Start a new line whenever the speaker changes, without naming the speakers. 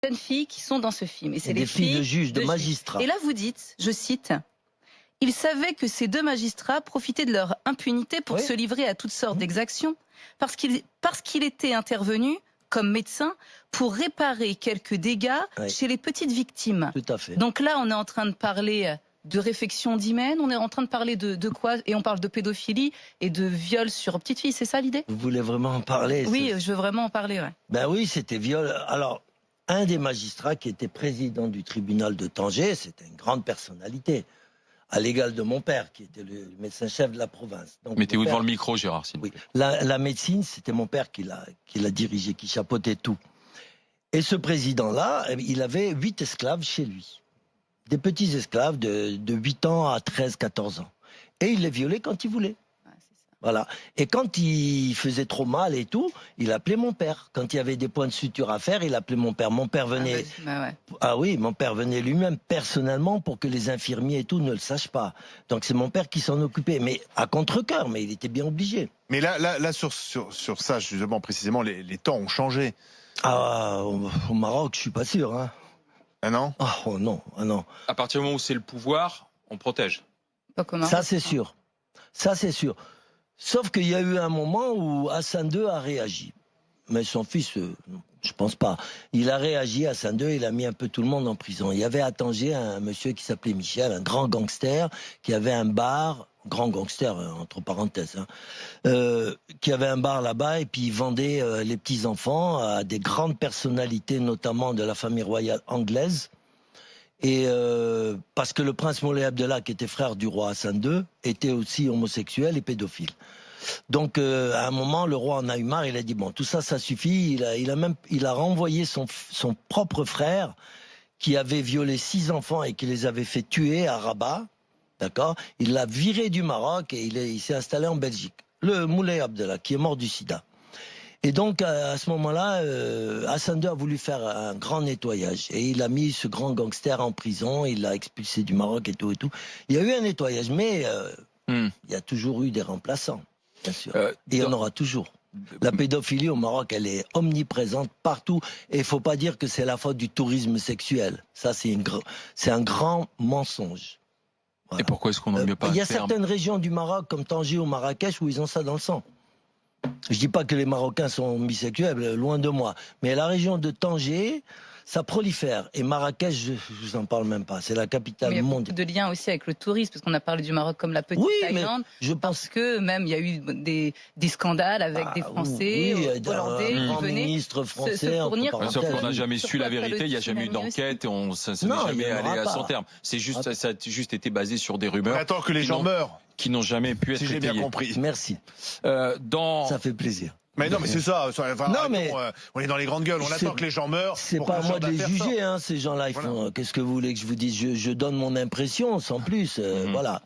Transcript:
certaines filles qui sont dans ce film. Et c'est
des
les
filles de juges, de magistrats.
Et là, vous dites, je cite, « Ils savaient que ces deux magistrats profitaient de leur impunité pour se livrer à toutes sortes d'exactions, parce qu'il était intervenu comme médecin pour réparer quelques dégâts chez les petites victimes. »
Tout à fait.
Donc là, on est en train de parler de réfection d'hymen, on est en train de parler de quoi? Et on parle de pédophilie et de viol sur petites filles, c'est ça l'idée?
Vous voulez vraiment en parler?
Oui, je veux vraiment en parler, ouais.
Ben oui, c'était viol. Alors, un des magistrats qui était président du tribunal de Tanger, c'était une grande personnalité, à l'égal de mon père, qui était le médecin-chef de la province.
Mettez-vous devant le micro, Gérard.
Oui. La médecine, c'était mon père qui l'a dirigé, qui chapeautait tout. Et ce président-là, il avait 8 esclaves chez lui. Des petits esclaves de 8 ans à 13, 14 ans. Et il les violait quand il voulait. Voilà. Et quand il faisait trop mal et tout, il appelait mon père. Quand il y avait des points de suture à faire, il appelait mon père. Mon père venait. Ah oui, mon père venait lui-même personnellement pour que les infirmiers et tout ne le sachent pas. Donc c'est mon père qui s'en occupait, mais à contre-cœur, mais il était bien obligé.
Mais là sur ça, justement, précisément, les temps ont changé.
Ah, au Maroc, je suis pas sûr. Hein.
Ah non?
Oh non, ah non.
À partir du moment où c'est le pouvoir, on protège.
Ça c'est sûr. Ça c'est sûr. Sauf qu'il y a eu un moment où Hassan II a réagi. Mais son fils, je pense pas. Il a réagi, Hassan II, il a mis un peu tout le monde en prison. Il y avait à Tanger un monsieur qui s'appelait Michel, un grand gangster, qui avait un bar, grand gangster, entre parenthèses, qui avait un bar là-bas, et puis il vendait les petits-enfants à des grandes personnalités, notamment de la famille royale anglaise. Et parce que le prince Moulay Abdallah, qui était frère du roi Hassan II, était aussi homosexuel et pédophile. Donc à un moment, le roi en a eu marre, il a dit bon, tout ça, ça suffit. Il a renvoyé son propre frère qui avait violé 6 enfants et qui les avait fait tuer à Rabat, d'accord. Il l'a viré du Maroc et il s'est installé en Belgique. Le Moulay Abdallah, qui est mort du sida. Et donc, à ce moment-là, Hassan II a voulu faire un grand nettoyage. Et il a mis ce grand gangster en prison, il l'a expulsé du Maroc et tout et tout. Il y a eu un nettoyage, mais il y a toujours eu des remplaçants, bien sûr. Et il y en aura toujours. La pédophilie au Maroc, elle est omniprésente partout. Et il ne faut pas dire que c'est la faute du tourisme sexuel. Ça, c'est un grand mensonge. Voilà.
Et pourquoi est-ce qu'on n'en mieux pas?
Il y a certaines régions du Maroc, comme Tanger ou Marrakech, où ils ont ça dans le sang. Je dis pas que les Marocains sont bisexuels, loin de moi. Mais la région de Tanger, ça prolifère. Et Marrakech, je vous en parle même pas. C'est la capitale mondiale.
Il y a beaucoup de liens aussi avec le tourisme, parce qu'on a parlé du Maroc comme la petite Thaïlande.
Mais je pense
parce que même il y a eu des scandales avec des Français, Hollandais qui venaient se fournir.
Sauf qu'on n'a jamais su la vérité, il n'y a jamais eu d'enquête et ça n'est jamais allé à son terme. C'est juste, ça a juste été basé sur des rumeurs.
Attends que les gens meurent.
Qui n'ont jamais pu être étayées.
Si j'ai bien compris.
Merci. Ça fait plaisir.
Mais non, mais c'est ça. Enfin,
non, mais
on est dans les grandes gueules. On attend que les gens meurent.
C'est pas à moi de les juger, hein, ces gens-là. Voilà. Qu'est-ce que vous voulez que je vous dise? Je donne mon impression, sans plus. Voilà.